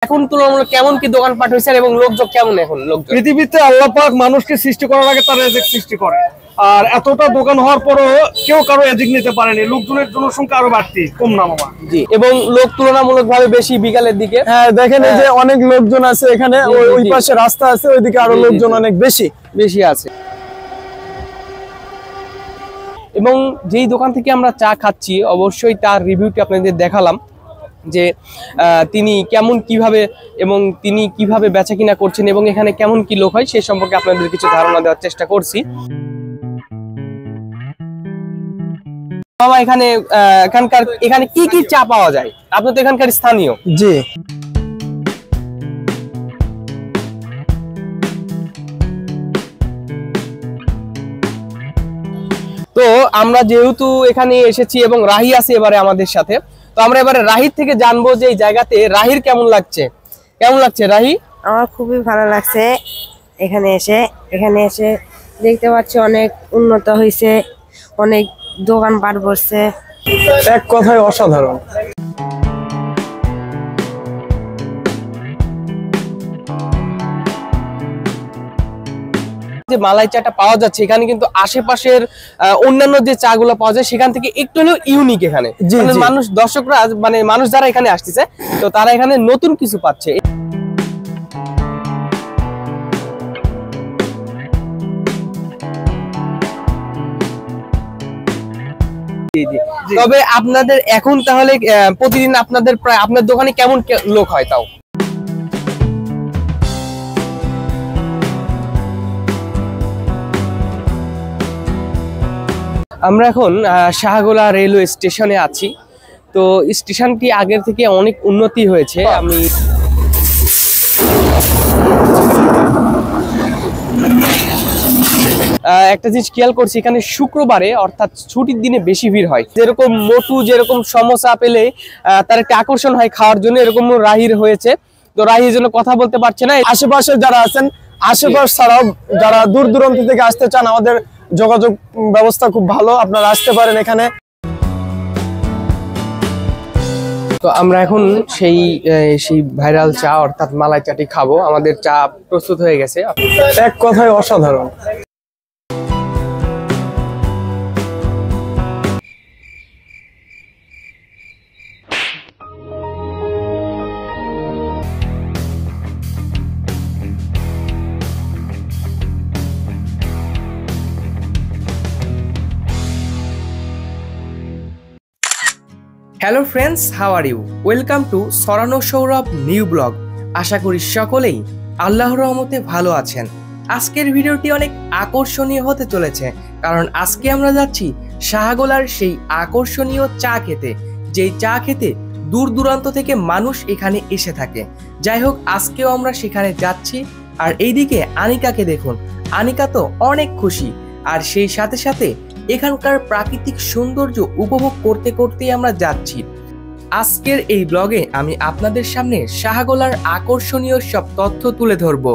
এখন তুলনামূলক কেমন কি দোকানপাট হয়েছে এবং লোকজন কেমন? এখন লোকজন পৃথিবীতে আল্লাহ পাক মানুষকে সৃষ্টি করার আগে তার রিজিক সৃষ্টি করে, আর এতটা দোকান হওয়ার পরও কেউ কারো রিজিক নিতে পারেনি। লোকজনের জনসংখ্যা আরো বাড়তি, কম না মামা। জি, এবং লোক তুলনামূলক ভাবে বেশি বিকালের দিকে। হ্যাঁ, দেখেন এই যে অনেক লোকজন আছে এখানে, ওই পাশে রাস্তা আছে, ওইদিকে আরো লোকজন অনেক বেশি আছে। এবং যেই দোকান থেকে আমরা চা খাচ্ছি অবশ্যই তার রিভিউটি আপনাদের দেখালাম যে তিনি কেমন কিভাবে এবং তিনি কিভাবে বেচা কিনা করছেন এবং এখানে কেমন কি লোক হয় সে সম্পর্কে আপনাদের কিছু ধারণা দেওয়ার চেষ্টা করছি। মামা, এখানে কি কি চা পাওয়া যায়? আপনি তো এখানকার স্থানীয়। জি, তো আমরা যেহেতু এখানে এসেছি এবং রাহি আছে এবারে আমাদের সাথে, তো আমরা এবারে রাহির থেকে জানবো যে এই জায়গাতে রাহির কেমন লাগছে রাহি? আমার খুবই ভালো লাগছে এখানে এসে দেখতে পাচ্ছি অনেক উন্নত হয়েছে, অনেক দোকানপাট বসছে, এক কথায় অসাধারণ। যে মালাই চাটা পাওয়া যাচ্ছে এখানে কিন্তু আশেপাশের অন্যান্য যে চা গুলো পাওয়া যায় সেখান থেকে একটু হলেও ইউনিক এখানে। মানুষ দর্শকরা মানুষ যারা এখানে আসতেছে তো তারা এখানে নতুন কিছু পাচ্ছে। তবে আপনাদের এখন তাহলে প্রতিদিন আপনার দোকানে কেমন লোক হয়? তাও আমরা এখন শাহগোলা রেলওয়ে স্টেশনে আছি। তো স্টেশনটি আগের থেকে অনেক উন্নতি হয়েছে। আমি একটা জিনিস খেয়াল করছি, এখানে শুক্রবারে অর্থাৎ ছুটির দিনে বেশি ভিড় হয়। যেরকম মোটু যেরকম সমোসা পেলে তার একটা আকর্ষণ হয় খাওয়ার জন্য, এরকম রাহির হয়েছে। তো রাহির জন্য কথা বলতে পারছে না। আশেপাশে যারা আছেন, আশেপাশ ছাড়াও যারা দূর দূরান্ত থেকে আসতে চান, আমাদের যোগাযোগ ব্যবস্থা খুব ভালো, আপনারা আসতে পারেন এখানে। তো আমরা এখন সেই ভাইরাল চা অর্থাৎ মালাই চাটি খাবো। আমাদের চা প্রস্তুত হয়ে গেছে, এক কথায় অসাধারণ। Hello friends, how are you? Welcome to সরানো সৌরভ নিউ ব্লগ। আশা করি সকলেই আল্লাহর রহমতে ভালো আছেন। আজকের ভিডিওটি অনেক আকর্ষণীয় হতে চলেছে, কারণ আজকে আমরা যাচ্ছি শাহগোলার সেই আকর্ষণীয় চা খেতে, যেই চা খেতে দূর দূরান্ত থেকে মানুষ এখানে এসে থাকে। যাই হোক, আজকেও আমরা সেখানে যাচ্ছি। আর এইদিকে আনিকাকে দেখুন, আনিকা তো অনেক খুশি। আর সেই সাথে সাথে এখানকার প্রাকৃতিক সৌন্দর্য উপভোগ করতে করতেই আমরা যাচ্ছি। আজকের এই ব্লগে আমি আপনাদের সামনে শাহগোলার আকর্ষণীয় সব তথ্য তুলে ধরব।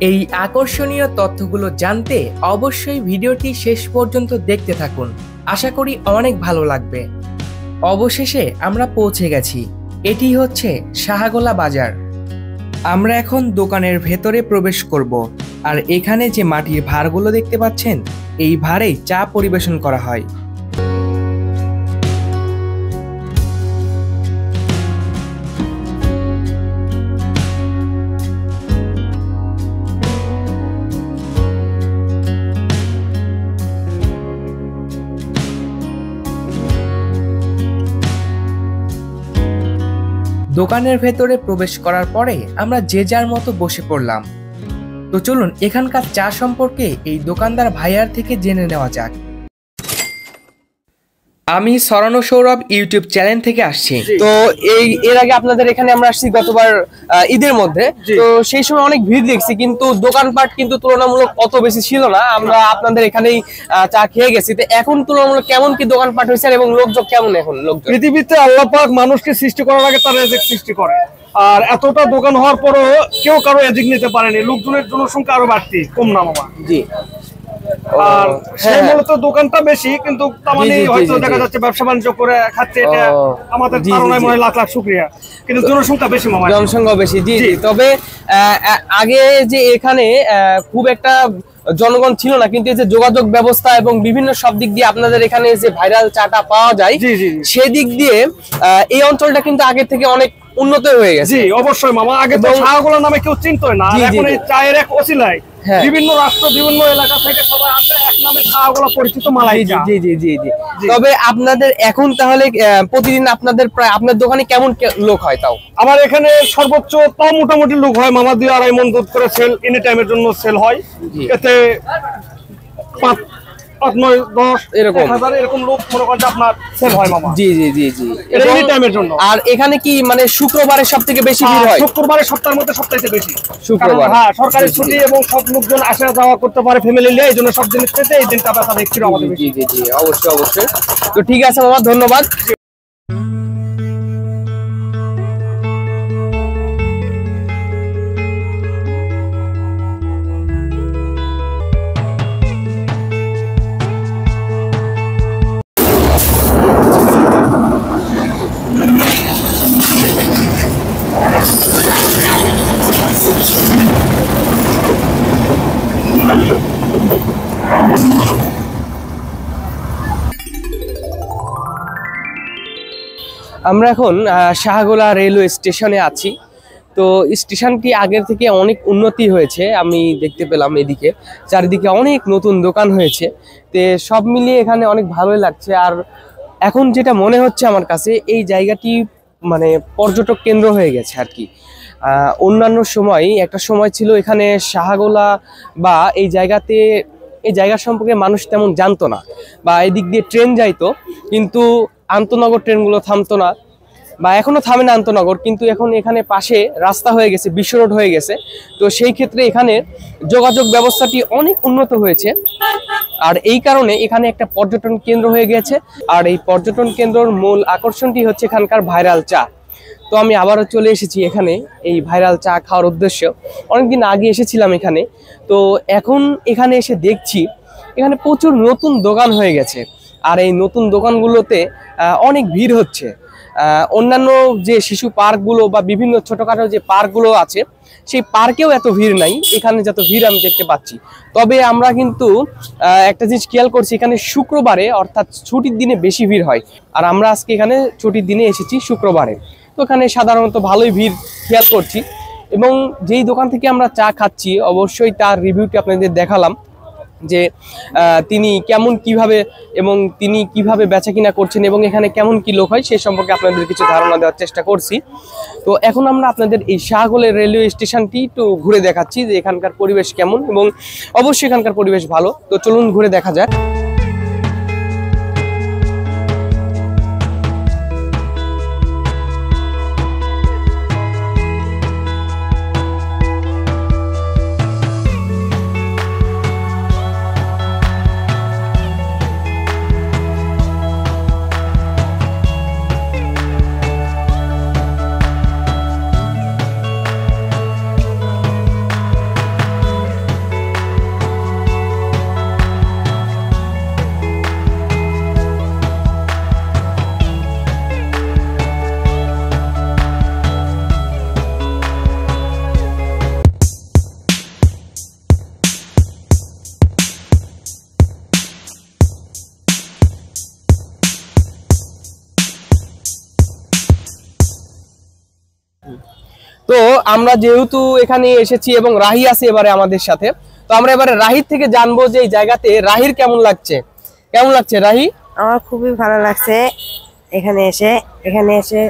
এই আকর্ষণীয় তথ্যগুলো জানতে অবশ্যই ভিডিওটি শেষ পর্যন্ত দেখতে থাকুন। আশা করি অনেক ভালো লাগবে। অবশেষে আমরা পৌঁছে গেছি। এটি হচ্ছে শাহগোলা বাজার। আমরা এখন দোকানের ভেতরে প্রবেশ করব। আর এখানে যে মাটির ভাঁড়গুলো দেখতে পাচ্ছেন, এই ভাঁড়েই চা পরিবেশন করা হয়। দোকানের ভেতরে প্রবেশ করার পরে আমরা যে যার মতো বসে পড়লাম। তো চলুন এখানকার চা সম্পর্কে এই দোকানদার ভাইয়ার থেকে জেনে নেওয়া যাক। আমি সরানো সৌরভ ইউটিউব চ্যানেল থেকে আসছি। তো এর আগে আপনাদের এখানে আমরা আসছি গতবার ঈদের মধ্যে। তো সেই সময় অনেক ভিড় দেখছি, কিন্তু দোকানপাট কিন্তু তুলনামূলক অত বেশি ছিল না। আমরা আপনাদের এখানেই চা খেয়ে গেছি। তো এখন তুলনামূলক কেমন কি দোকানপাট হয়েছে এবং লোকজন কেমন? এখন লোকজন, পৃথিবীতে আল্লাহ পাক মানুষকে সৃষ্টি করার আগে তার রিজিক সৃষ্টি করে, আর এতটা দোকান হওয়ার পরও কেউ কারো রিজিক নিতে পারেনি। লোকজনের জনসংখ্যা আরো বাড়তি, কম না মামা। জি, আর সেই মূলত দোকানটা বেশি, কিন্তু তার মানে হয়তো দেখা যাচ্ছে ব্যবসা বাণিজ্য করে খাচ্ছে, এটা আমাদের ধারণায় মনে লাখ লাখ শুকরিয়া, কিন্তু জনসংখ্যা বেশি মামা, জনসংখ্যা বেশি। জি জি, তবে আগে যে এখানে খুব একটা জনগণ ছিল না, কিন্তু এই যে যোগাযোগ ব্যবস্থা এবং বিভিন্ন সব দিক দিয়ে আপনাদের এখানে যে ভাইরাল চাটা পাওয়া যায়, সেদিক দিয়ে এই অঞ্চলটা কিন্তু আগে থেকে অনেক উন্নত হয়ে গেছে। জি অবশ্যই মামা, আগে তো চাগুলো নামে কেউ চিনতই না, এখন এই চায়ের এক ওসিলায় বিভিন্ন রাষ্ট্র বিভিন্ন এলাকা থেকে সবাই আসে, এক নামে চাগুলো পরিচিত মালাই চা। জি জি জি জি। তবে আপনাদের এখন তাহলে প্রতিদিন আপনাদের প্রায় আপনার দোকানে কেমন লোক হয়? তাও আমার এখানে সর্বোচ্চ তাও মোটামুটি লোক হয় মামা, 2-2.5 মণ দুধ করে সেল এনি টাইমের জন্য সেল হয়। এতে 5-9-10 এরকম লোক মনে করেন আপনার সেল হয় মামা। জি জি জি জি, এনি টাইমের জন্য। আর এখানে কি মানে শুক্রবারে সবথেকে বেশি ভিড় হয়? শুক্রবারে সপ্তাহের মধ্যে সবথেকে বেশি শুক্রবার, হ্যাঁ সরকারি ছুটি এবং সব লোকজন আসা যাওয়া করতে পারে ফ্যামিলি নিয়ে, এই জন্য সব জিনিস পেতে এই দিনটা বেচা দেখছি আমাদের। জি জি জি, অবশ্যই অবশ্যই। তো ঠিক আছে মামা, ধন্যবাদ। আমরা এখন শাহগোলা রেলওয়ে স্টেশনে আছি। তো স্টেশনটি আগের থেকে অনেক উন্নতি হয়েছে, আমি দেখতে পেলাম এদিকে চারিদিকে অনেক নতুন দোকান হয়েছে। তো সব মিলিয়ে এখানে অনেক ভালোই লাগছে। আর এখন যেটা মনে হচ্ছে আমার কাছে, এই জায়গাটি মানে পর্যটক কেন্দ্র হয়ে গেছে আর কি। অন্যান্য সময় একটা সময় ছিল এখানে শাহগোলা বা এই জায়গা সম্পর্কে মানুষ তেমন জানতো না, বা এদিক দিয়ে ট্রেন যাইতো কিন্তু আন্তনগর ট্রেনগুলো থামতো না, বা এখনো থামে না আন্তনগর, কিন্তু এখন এখানে পাশে রাস্তা হয়ে গেছে, বিশ্ব রোড হয়ে গেছে। তো সেই ক্ষেত্রে এখানে যোগাযোগ ব্যবস্থাটি অনেক উন্নত হয়েছে, আর এই কারণে এখানে একটা পর্যটন কেন্দ্র হয়ে গেছে। আর এই পর্যটন কেন্দ্রের মূল আকর্ষণটি হচ্ছে এখানকার ভাইরাল চা। তো আমি আবারও চলে এসেছি এখানে এই ভাইরাল চা খাওয়ার উদ্দেশ্যে। অনেকদিন আগে এসেছিলাম এখানে, তো এখন এখানে এসে দেখছি এখানে প্রচুর নতুন দোকান হয়ে গেছে। আর এই নতুন দোকানগুলোতে অনেক ভিড় হচ্ছে। অন্যান্য যে শিশু পার্কগুলো বা বিভিন্ন ছোটোখাটো যে পার্কগুলো আছে, সেই পার্কেও এত ভিড় নাই, এখানে যত ভিড় আমি দেখতে পাচ্ছি। তবে আমরা কিন্তু একটা জিনিস খেয়াল করছি, এখানে শুক্রবারে অর্থাৎ ছুটির দিনে বেশি ভিড় হয়। আর আমরা আজকে এখানে ছুটির দিনে এসেছি শুক্রবারে, তো এখানে সাধারণত ভালোই ভিড় খেয়াল করছি। এবং যেই দোকান থেকে আমরা চা খাচ্ছি, অবশ্যই তার রিভিউটি আপনাদের দেখালাম যে তিনি কিভাবে বেচা কিনা করছেন এবং এখানে কেমন কি লোক হয়, সে সম্পর্কে আপনাদের কিছু ধারণা দেওয়ার চেষ্টা করছি। তো এখন আমরা আপনাদের এই শাহগোলা রেলওয়ে স্টেশনটি একটু ঘুরে দেখাচ্ছি যে এখানকার পরিবেশ কেমন, এবং অবশ্যই এখানকার পরিবেশ ভালো। তো চলুন ঘুরে দেখা যায়। তো আমরা যেহেতু এখানে এসেছি এবং রাহি আছে এবারে আমাদের সাথে, তো আমরা এবারে রাহির থেকে জানবো যে এই জায়গাতে রাহির কেমন লাগছে রাহি? আমার খুবই ভালো লাগছে এখানে এসে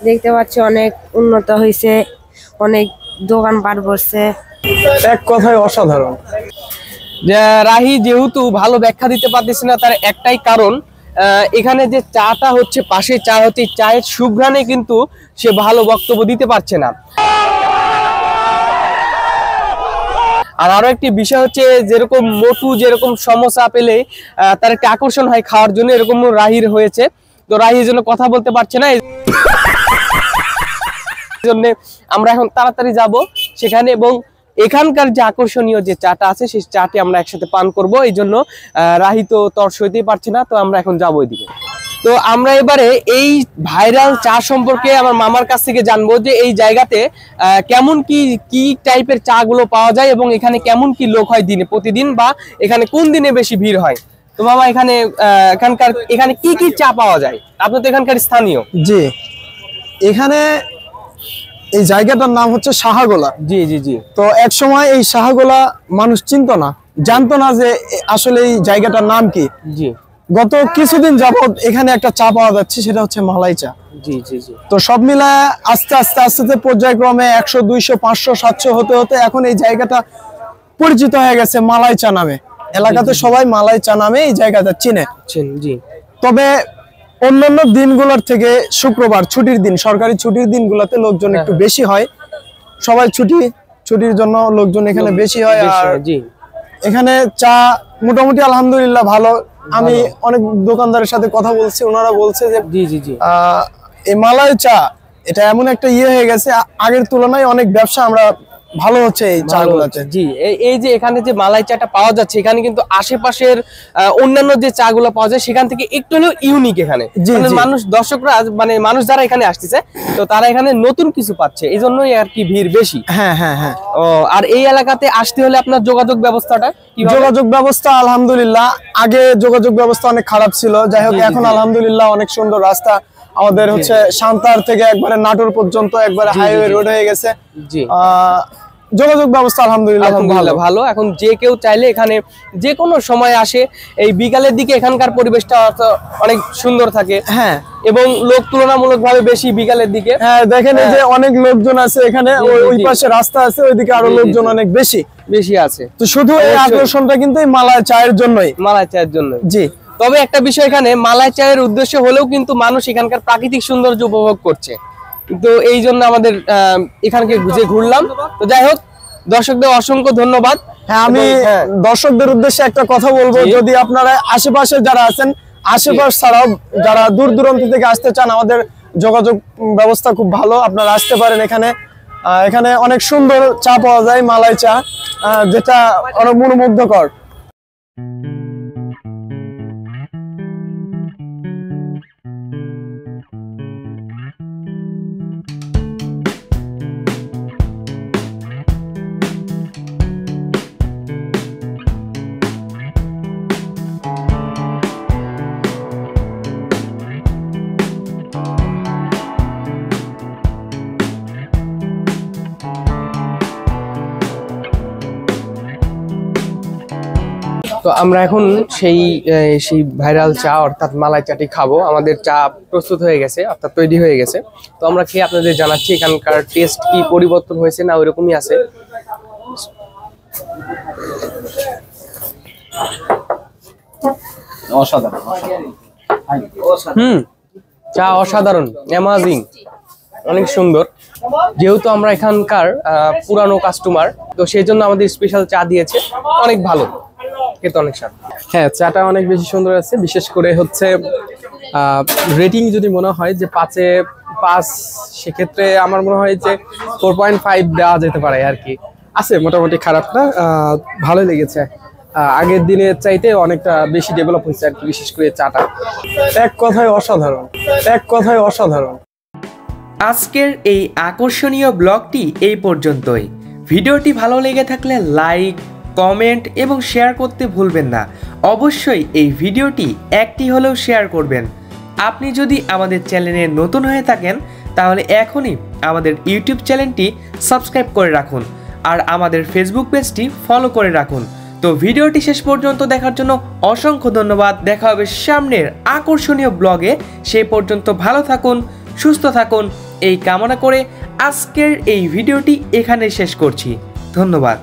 দেখতে পাচ্ছি অনেক উন্নত হয়েছে, অনেক দোকানপাট বসছে, এক কথায় অসাধারণ। রাহি যেহেতু ভালো ব্যাখ্যা দিতে পারতেছে না, তার একটাই কারণ, এখানে যে চাটা হচ্ছে পাশে চা হচ্ছে, চায়ের সুঘ্রাণে কিন্তু সে ভালো বক্তব্য দিতে পারছে না। আর আরো একটি বিষয় হচ্ছে, যেরকম মোটু যেরকম সমস্যা পেলে তার একটা আকর্ষণ হয় খাওয়ার জন্য, এরকম রাহির হয়েছে। তো রাহির জন্য কথা বলতে পারছে না, এই জন্য আমরা এখন তাড়াতাড়ি যাব সেখানে এবং এখানকার যে আকর্ষণীয় যে চাটা আছে সেই চাটি আমরা একসাথে পান করব। এই জন্য রাহি তো তর সইতেই পারছি না, তো আমরা এখন যাবো ওইদিকে। তো আমরা এবারে এই ভাইরাল চা সম্পর্কে আমার মামার কাছ থেকে জানবো যে এই জায়গাতে কেমন কি টাইপের চা গুলো পাওয়া যায় এবং এখানে কেমন কি লোক হয় দিনে প্রতিদিন, বা এখানে কোন দিনে বেশি ভিড় হয়। তো মামা এখানে কি চা পাওয়া যায়? আপনি তো এখানকার স্থানীয়। জি, এখানে এই জায়গাটার নাম হচ্ছে সাহাগোলা। জি জি জি। তো এক সময় এই সাহাগোলা মানুষ চিনতো না, জানতো না যে আসলে এই জায়গাটার নাম কি। জি। গত কিছুদিন যাবত এখানে একটা চা পাওয়া যাচ্ছে, সেটা হচ্ছে মালাই চা। জি জি জি। তো সব মিলায় আস্তে আস্তে পর্যায়ক্রমে 100, 200, 500, 700 হতে হতে এখন এই জায়গাটা পরিচিত হয়ে গেছে মালাই চা নামে। এলাকাতে সবাই মালাই চা নামে এই জায়গাটা চিনে। জি। তবে অন্যান্য দিনগুলোর থেকে শুক্রবার ছুটির দিন, সরকারি ছুটির দিনগুলোতে লোকজন একটু বেশি হয়। সবাই ছুটির জন্য লোকজন এখানে বেশি হয়। আর এখানে চা মোটামুটি আলহামদুলিল্লাহ ভালো। আমি অনেক দোকানদারের সাথে কথা বলছি, ওনারা বলছে যে এই মালাই চা এটা এমন একটা হয়ে গেছে, আগের তুলনায় অনেক ব্যবসা আমরা ভালো হচ্ছে এই চাগুলোতে। জি, এই যে এখানে যে মালাই চাটা পাওয়া যাচ্ছে, এখানে কিন্তু আশেপাশের অন্যান্য যে চাগুলো পাওয়া যায় সেখান থেকে একটু হলেও ইউনিক। এখানে দর্শকরা মানে মানুষ যারা এখানে আসতেছে, তো তারা এখানে নতুন কিছু পাচ্ছে, এই জন্যই আর কি ভিড় বেশি। হ্যাঁ। ও, আর এই এলাকাতে আসতে হলে আপনার যোগাযোগ ব্যবস্থাটা কিভাবে? যোগাযোগ ব্যবস্থা আলহামদুলিল্লাহ, আগে যোগাযোগ ব্যবস্থা অনেক খারাপ ছিল, যাই হোক এখন আলহামদুলিল্লাহ অনেক সুন্দর রাস্তা। আমাদের হচ্ছে সান্তার থেকে একবারে নাটোর পর্যন্ত একবারে হাইওয়ে রোড হয়ে গেছে। জি, যোগাযোগ ব্যবস্থা আলহামদুলিল্লাহ ভালো। এখন যে কেউ চাইলে এখানে যে কোনো সময় আসে। এই বিকালের দিকে এখানকার পরিবেশটা অনেক সুন্দর থাকে। হ্যাঁ, এবং লোক তুলনামূলক ভাবে বেশি বিকালের দিকে। হ্যাঁ, দেখেন এই যে অনেক লোকজন আছে এখানে, ওই পাশে রাস্তা আছে, ওইদিকে আরো লোকজন অনেক বেশি আছে। তো শুধু এই আকর্ষণটা কিন্তু এই মালাই চায়ের জন্যই। জি। তবে একটা বিষয়, এখানে মালাই চায়ের উদ্দেশ্য হলেও কিন্তু মানুষ এখানকার প্রাকৃতিক সৌন্দর্য উপভোগ করছে। তো এই জন্য আমাদের এখানকে ঘুরলাম। তো যাই হোক, দর্শকদের অসংখ্য ধন্যবাদ। হ্যাঁ, আমি দর্শকদের উদ্দেশ্যে একটা কথা বলবো, যদি আপনারা আশেপাশে যারা আছেন, আশেপাশ ছাড়াও যারা দূর দূরান্ত থেকে আসতে চান, আমাদের যোগাযোগ ব্যবস্থা খুব ভালো, আপনারা আসতে পারেন এখানে অনেক সুন্দর চা পাওয়া যায়, মালাই চা, যেটা অনেক মনোমুগ্ধকর। তো আমরা এখন সেই ভাইরাল চা অর্থাৎ মালাই চাটি খাবো। আমাদের চা প্রস্তুত হয়ে গেছে, অর্থাৎ তৈরি হয়ে গেছে। তো আমরা খেয়ে আপনাদের জানাচ্ছি এখানকার টেস্ট কি পরিবর্তন হয়েছে না ওইরকমই আছে। চা অসাধারণ, অ্যামাজিং, অনেক সুন্দর। যেহেতু আমরা এখানকার পুরানো কাস্টমার, তো সেই জন্য আমাদের স্পেশাল চা দিয়েছে, অনেক ভালো, খেতে অনেক স্বাদ। হ্যাঁ, চাটা অনেক বেশি সুন্দর আছে। বিশেষ করে হচ্ছে রেটিং যদি মনে হয় যে 5-এ 5, সেক্ষেত্রে আমার মনে হয় যে 4.5 দেওয়া যেতে পারে আর কি। আছে মোটামুটি, খারাপ না, ভালো লেগেছে। আগের দিনের চাইতে অনেকটা বেশি ডেভেলপ হয়েছে আর কি, বিশেষ করে চাটা এক কথায় অসাধারণ। আজকের এই আকর্ষণীয় ব্লগটি এই পর্যন্তই। ভিডিওটি ভালো লেগে থাকলে লাইক, কমেন্ট এবং শেয়ার করতে ভুলবেন না। অবশ্যই এই ভিডিওটি একটি হলেও শেয়ার করবেন। আপনি যদি আমাদের চ্যানেলে নতুন হয়ে থাকেন তাহলে এখনই আমাদের ইউটিউব চ্যানেলটি সাবস্ক্রাইব করে রাখুন আর আমাদের ফেসবুক পেজটি ফলো করে রাখুন। তো ভিডিওটি শেষ পর্যন্ত দেখার জন্য অসংখ্য ধন্যবাদ। দেখা হবে সামনের আকর্ষণীয় ব্লগে। সেই পর্যন্ত ভালো থাকুন, সুস্থ থাকুন এই কামনা করে আজকের এই ভিডিওটি এখানে শেষ করছি। ধন্যবাদ।